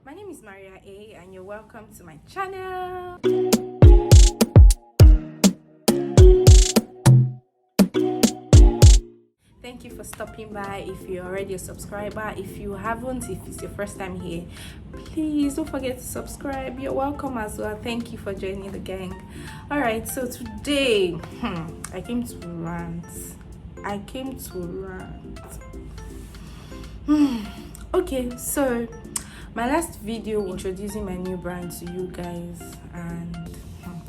My name is Maria A and you're welcome to my channel. Thank you for stopping by. If you're already a subscriber, if you haven't, if it's your first time here, please don't forget to subscribe. You're welcome as well. Thank you for joining the gang. All right, so today I came to rant. Okay, so my last video was introducing my new brand to you guys, and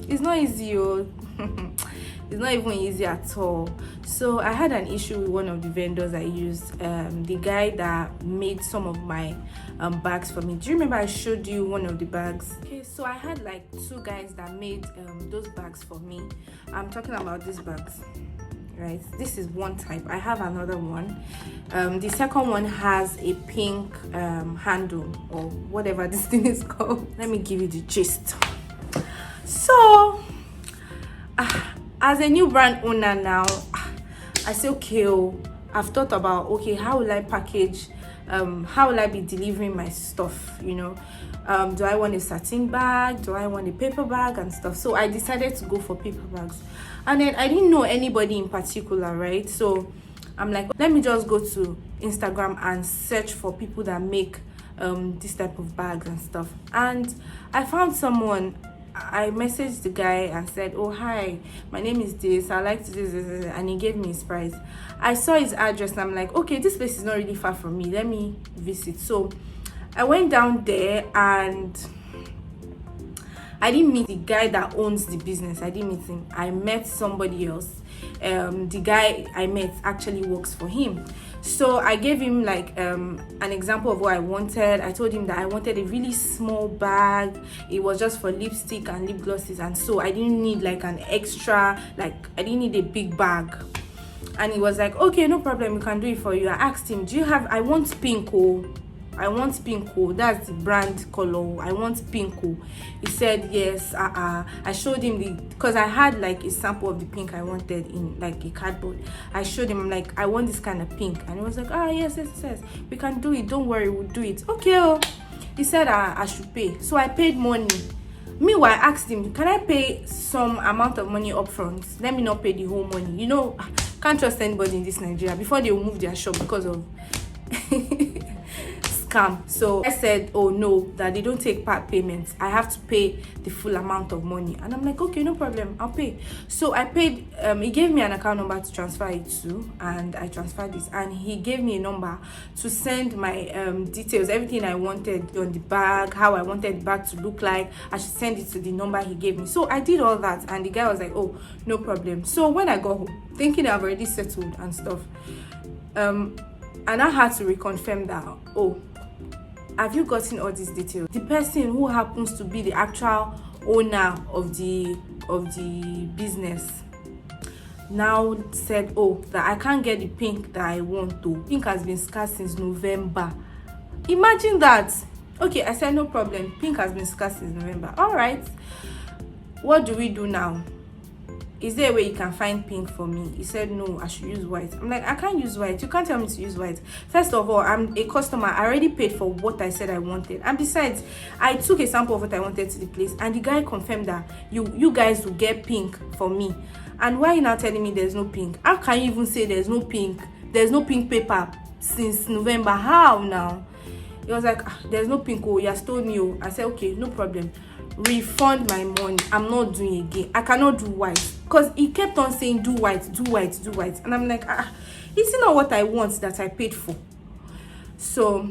it's not easy. It's not even easy at all. So I had an issue with one of the vendors I used, the guy that made some of my bags for me. Do you remember I showed you one of the bags? Okay, so I had like two guys that made those bags for me. I'm talking about these bags, right? This is one type. I have another one. The second one has a pink handle or whatever this thing is called. Let me give you the gist. So as a new brand owner now, I say, okay, I've thought about, okay, how will I package, how will I be delivering my stuff, you know? Do I want a satin bag? Do I want a paper bag and stuff? So I decided to go for paper bags. And then I didn't know anybody in particular, right? So I'm like, let me just go to Instagram and search for people that make this type of bags and stuff. And I found someone. I messaged the guy and said, oh, hi, my name is this, I like to do this, and he gave me his price. I saw his address and I'm like, okay, this place is not really far from me, let me visit. So I went down there and I didn't meet the guy that owns the business. I didn't meet him. I met somebody else. The guy I met actually works for him. So I gave him like an example of what I wanted. I told him that I wanted a really small bag. It was just for lipstick and lip glosses, and so I didn't need like an extra, like I didn't need a big bag. And he was like, okay, no problem, we can do it for you. I asked him, do you have, I want pink, I want pink, that's the brand color, I want pink. He said yes. I showed him the, because I had like a sample of the pink I wanted in like a cardboard. I showed him, I'm like, I want this kind of pink, and he was like, yes, we can do it, don't worry, we'll do it. Okay. He said I should pay, so I paid money. Meanwhile, I asked him, can I pay some amount of money up front? Let me not pay the whole money, you know. Can't trust anybody in this Nigeria before they will move their shop because of scam. So I said, oh no, that they don't take part payments, I have to pay the full amount of money. And I'm like, okay, no problem, I'll pay. So I paid. He gave me an account number to transfer it to, and I transferred this, and he gave me a number to send my details, everything I wanted on the bag, how I wanted the bag to look like. I should send it to the number he gave me. So I did all that, and the guy was like, oh, no problem. So when I got home, thinking I've already settled and stuff, and I had to reconfirm that, oh, have you gotten all these details? The person who happens to be the actual owner of the business now said, oh, that I can't get the pink that I want to. Pink has been scarce since November. Imagine that. Okay, I said no problem, pink has been scarce since November. All right, what do we do now? Is there a way you can find pink for me? He said no, I should use white. I'm like, I can't use white, you can't tell me to use white. First of all, I'm a customer, I already paid for what I said I wanted, and besides, I took a sample of what I wanted to the place, and the guy confirmed that you guys will get pink for me. And why are you now telling me there's no pink? How can you even say there's no pink? There's no pink paper since November. How now? He was like, there's no pink. Oh, you has told me. I said, okay, no problem, refund my money, I'm not doing again. I cannot do white, because he kept on saying do white, and I'm like, this is not what I want that I paid for. So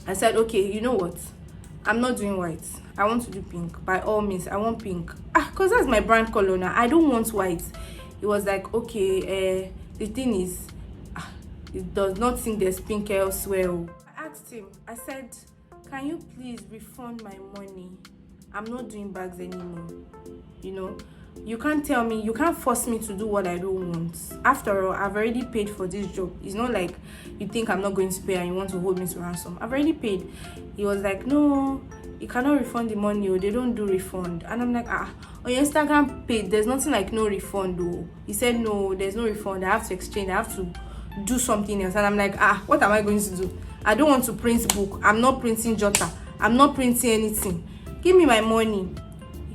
I said, okay, you know what, I'm not doing white, I want to do pink. By all means, I want pink, because that's my brand color now, I don't want white. He was like, okay, the thing is, it does not think there's pink elsewhere. I asked him, I said, can you please refund my money? I'm not doing bags anymore. You know, you can't tell me, you can't force me to do what I don't want. After all, I've already paid for this job. It's not like you think I'm not going to pay and you want to hold me to ransom. I've already paid. He was like, no, you cannot refund the money, or they don't do refund. And I'm like, on your Instagram page, there's nothing like no refund though. He said, no, there's no refund, I have to exchange, I have to do something else. And I'm like, what am I going to do? I don't want to print book, I'm not printing jotter. I'm not printing anything. Give me my money.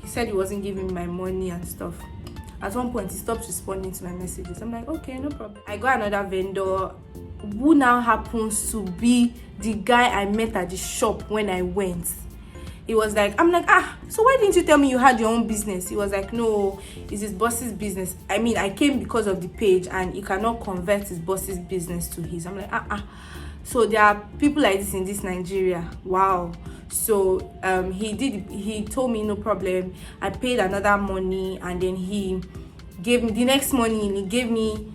He said he wasn't giving me my money and stuff. At one point, he stopped responding to my messages. I'm like, okay, no problem. I got another vendor who now happens to be the guy I met at the shop when I went. He was like, I'm like, so why didn't you tell me you had your own business? He was like, no, it's his boss's business. I mean, I came because of the page and he cannot convert his boss's business to his. I'm like, So there are people like this in this Nigeria. Wow. So he told me no problem. I paid another money, and then he gave me the next money. He gave me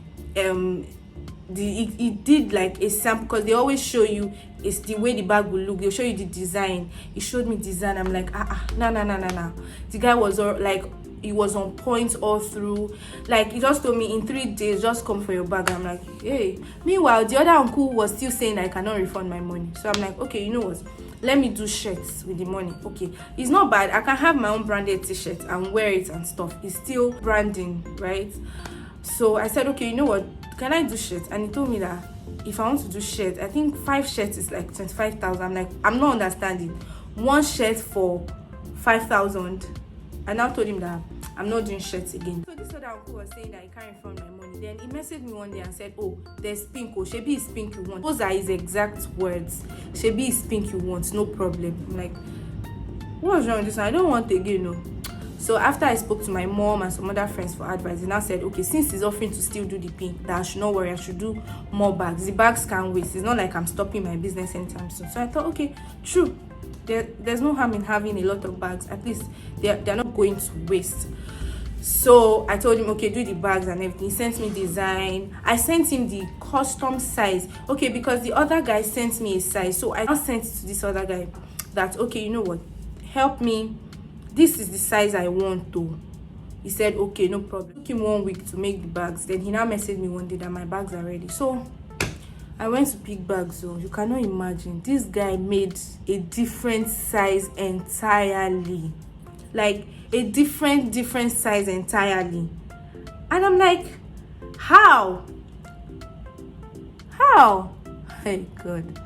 he did like a sample, because they always show you it's the way the bag will look. They'll show you the design. He showed me design. I'm like, no. The guy was like, he was on point all through. Like, he just told me in 3 days, just come for your bag. I'm like, hey. Meanwhile, the other uncle was still saying I cannot refund my money. So I'm like, okay, you know what? Let me do shirts with the money. Okay, it's not bad. I can have my own branded t-shirt and wear it and stuff. It's still branding, right? So I said, okay, you know what? Can I do shirts? And he told me that if I want to do shirts, I think 5 shirts is like 25,000. I'm like, I'm not understanding. 1 shirt for 5,000. I now told him that I'm not doing shirts again. So this other uncle was saying that he can't refund my money. Then he messaged me one day and said, oh, there's pink. Oh, Shebi is pink you want. Those are his exact words. Shebi is pink you want, no problem. I'm like, what's wrong with this one? I don't want again, no. So after I spoke to my mom and some other friends for advice, he now said, okay, since he's offering to still do the pink, that I should not worry, I should do more bags. The bags can't waste. It's not like I'm stopping my business anytime soon. So I thought, okay, true. There's no harm in having a lot of bags. At least they're not going to waste. So I told him, okay, do the bags and everything. He sent me design. I sent him the custom size. Okay, because the other guy sent me a size. So I now sent it to this other guy that, okay, you know what? Help me. This is the size I want to. He said, okay, no problem. It took him 1 week to make the bags. Then he now messaged me one day that my bags are ready. So I went to pick bags. So you cannot imagine. This guy made a different size entirely. Like a different size entirely. And I'm like, how? Hey God.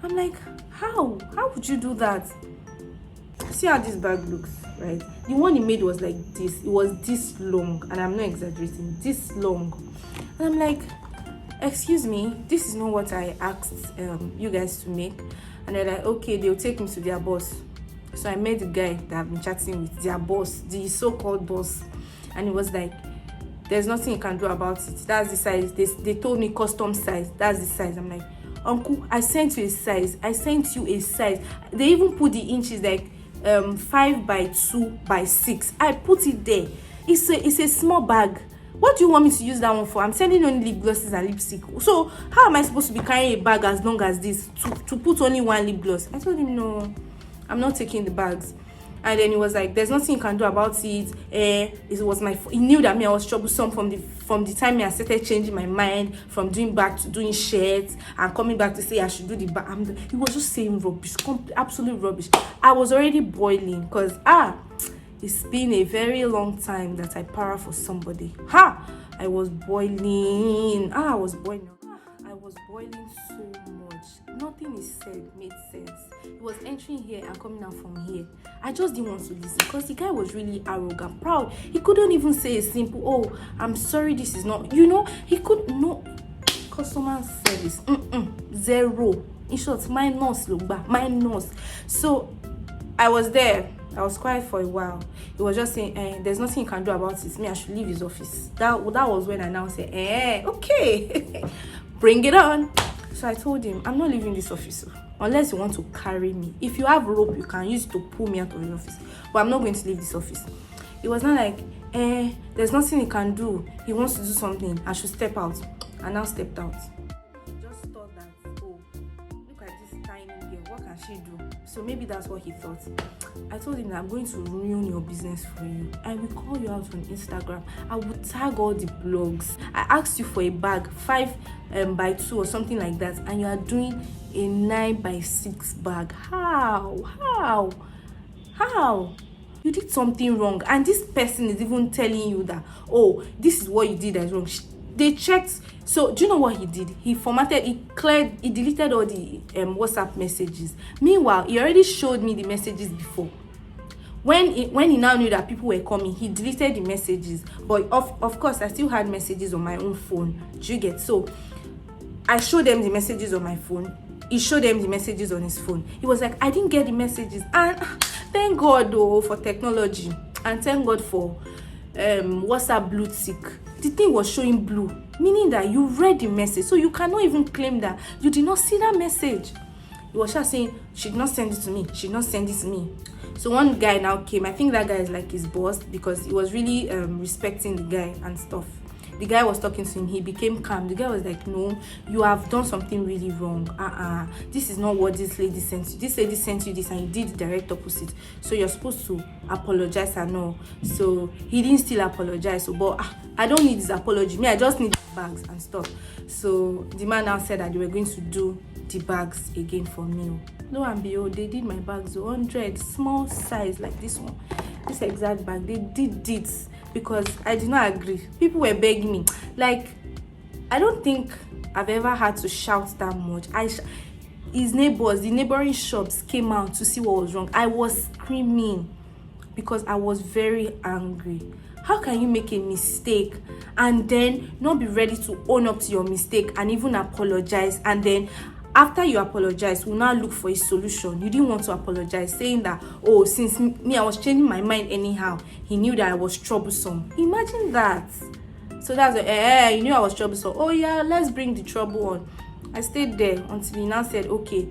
I'm like, how would you do that? See how this bag looks, right? The one he made was like this. It was this long, and I'm not exaggerating, this long. And I'm like, excuse me, this is not what I asked you guys to make. And they're like, okay, they'll take me to their boss. So I met the guy that I've been chatting with, their boss, the so-called boss. And he was like, there's nothing you can do about it. That's the size. They told me custom size. That's the size. I'm like, uncle, I sent you a size. They even put the inches like 5 by 2 by 6. I put it there. It's a small bag. What do you want me to use that one for? I'm sending only lip glosses and lipstick. So how am I supposed to be carrying a bag as long as this to put only 1 lip gloss? I told him, no, I'm not taking the bags. And then he was like, there's nothing you can do about it. It was he knew that I was troublesome from the time I started changing my mind from doing back to doing shirts and coming back to say I should do the back. He was just saying rubbish, absolute rubbish. I was already boiling because it's been a very long time that I para for somebody. I was boiling. I was boiling so much. Nothing he said made sense. He was entering here and coming out from here. I just didn't want to listen because the guy was really arrogant, proud. He couldn't even say a simple, oh, I'm sorry, this is not, he could no customer service. Zero. In short, minus. So I was there. I was quiet for a while. He was just saying, there's nothing you can do about it. Me, I should leave his office. That was when I now said, okay, bring it on. So I told him, I'm not leaving this office unless you want to carry me. If you have rope, you can use it to pull me out of the office. But I'm not going to leave this office. It was not like, there's nothing he can do. He wants to do something. I should step out. I now stepped out. Just thought that, oh, look at this tiny girl. What can she do? So maybe that's what he thought. I told him that I'm going to ruin your business for you. I will call you out on Instagram. I will tag all the blogs. I asked you for a bag, 5 by 2 or something like that, and you are doing a 9 by 6 bag. How? You did something wrong, and this person is even telling you that, oh, this is what you did that's wrong. they checked. So do you know what he did? He deleted all the WhatsApp messages. Meanwhile, he already showed me the messages before. When he now knew that people were coming, he deleted the messages. But of course, I still had messages on my own phone. Do you get? So I showed them the messages on my phone. He showed them the messages on his phone. He was like, I didn't get the messages. And thank God though for technology. And thank God for WhatsApp blue tick. The thing was showing blue, meaning that you read the message. So you cannot even claim that you did not see that message. He was just saying, she did not send it to me. She did not send it to me. So one guy now came. I think that guy is like his boss, because he was really respecting the guy and stuff. The guy was talking to him. He became calm. The guy was like, no, you have done something really wrong. This is not what this lady sent you. This lady sent you this and you did the direct opposite. So you're supposed to apologize and all. So he didn't still apologize. So, but I don't need his apology. Me, I just need bags and stuff. So the man now said that they were going to do the bags again for me. Lo and behold, they did my bags 100, small size like this one. This exact bag, they did it. Because I did not agree. People were begging me. Like, I don't think I've ever had to shout that much. His neighbors, the neighboring shops came out to see what was wrong. I was screaming because I was very angry. How can you make a mistake and then not be ready to own up to your mistake and even apologize, and then after you apologize, we'll now look for a solution? You didn't want to apologize, saying that, oh, since me, I was changing my mind anyhow. He knew that I was troublesome. Imagine that. So that's he knew I was troublesome. Oh yeah, let's bring the trouble on. I stayed there until he now said, okay,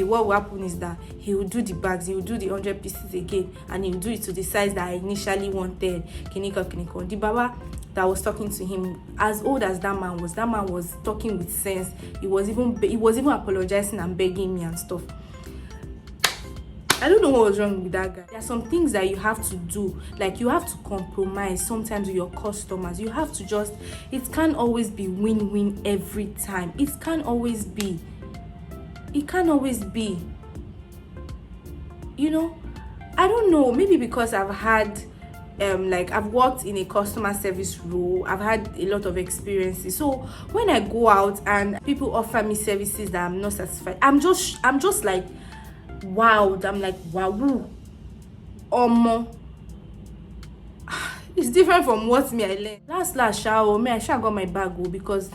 what will happen is that he will do the bags, he will do the 100 pieces again, and he will do it to the size that I initially wanted. Kiniko. The Baba that was talking to him, as old as that man was talking with sense. He was even apologizing and begging me and stuff. I don't know what was wrong with that guy. There are some things that you have to do, like you have to compromise sometimes with your customers. You have to just, it can't always be win-win every time. It can't always be. You know, I don't know, maybe because I've had I've worked in a customer service role. I've had a lot of experiences. So when I go out and people offer me services that I'm not satisfied, I'm just like, wow. I'm like, wow, it's different from what me I learned. Last I got my bag because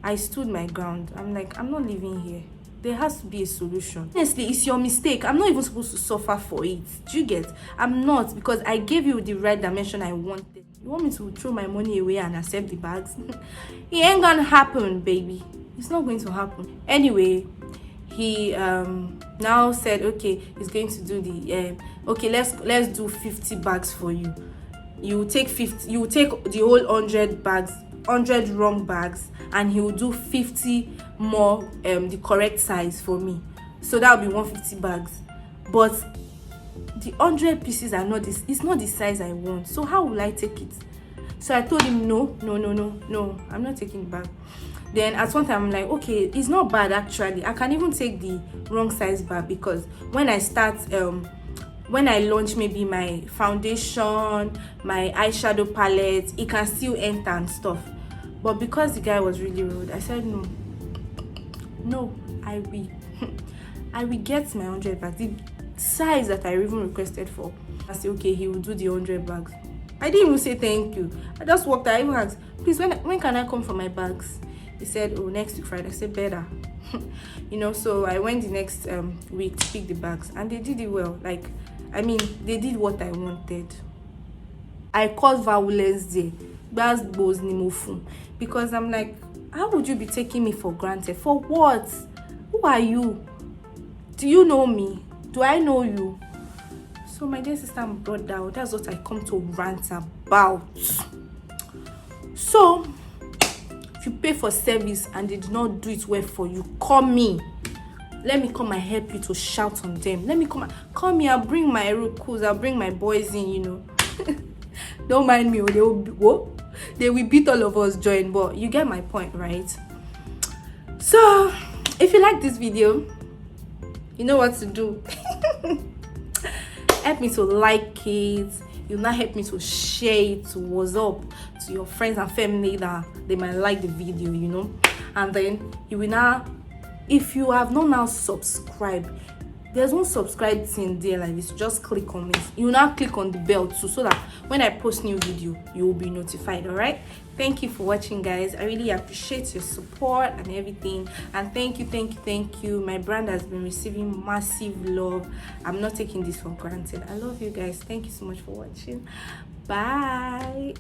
I stood my ground. I'm like, I'm not living here. There has to be a solution. Honestly, it's your mistake. I'm not even supposed to suffer for it. Do you get? I'm not, because I gave you the right dimension I wanted. You want me to throw my money away and accept the bags? It ain't gonna happen, baby. It's not going to happen. Anyway, he now said, okay, he's going to do the okay, let's do 50 bags for you. You take 50. You take the whole 100 bags. 100 wrong bags, and he will do 50 more the correct size for me. So that will be 150 bags. But the 100 pieces are not this. It's not the size I want. So how will I take it? So I told him no. I'm not taking it back. Then at one time I'm like, okay, it's not bad actually. I can even take the wrong size bag, because when I start when I launch maybe my foundation, my eyeshadow palette, it can still enter and stuff. But because the guy was really rude, I said no, I will get my 100 bags, the size that I even requested for. I said, okay, he will do the 100 bags. I didn't even say thank you. I just walked out. I even asked, please, when can I come for my bags? He said, oh, next week Friday. I said, better. You know, so I went the next week to pick the bags, and they did it well. Like, I mean, they did what I wanted. I called violence day. That's because I'm like, how would you be taking me for granted? For what? Who are you? Do you know me? Do I know you? So my dear sister and brother, that's what I come to rant about. So if you pay for service and they did not do it well for you, call me. Let me come and help you to shout on them. Let me come here. I'll bring my rukus. I'll bring my boys in, you know. Don't mind me. They will beat all of us join. But you get my point, right? So, if you like this video, you know what to do. Help me to like it. You'll now help me to share it to WhatsApp, to your friends and family that they might like the video, you know. And then you will now, if you have not now subscribed, there's one subscribe thing there like this. Just click on it. You will now click on the bell too, so that when I post new video, you will be notified. All right, thank you for watching, guys. I really appreciate your support and everything, and thank you. My brand has been receiving massive love. I'm not taking this for granted. I love you guys. Thank you so much for watching. Bye.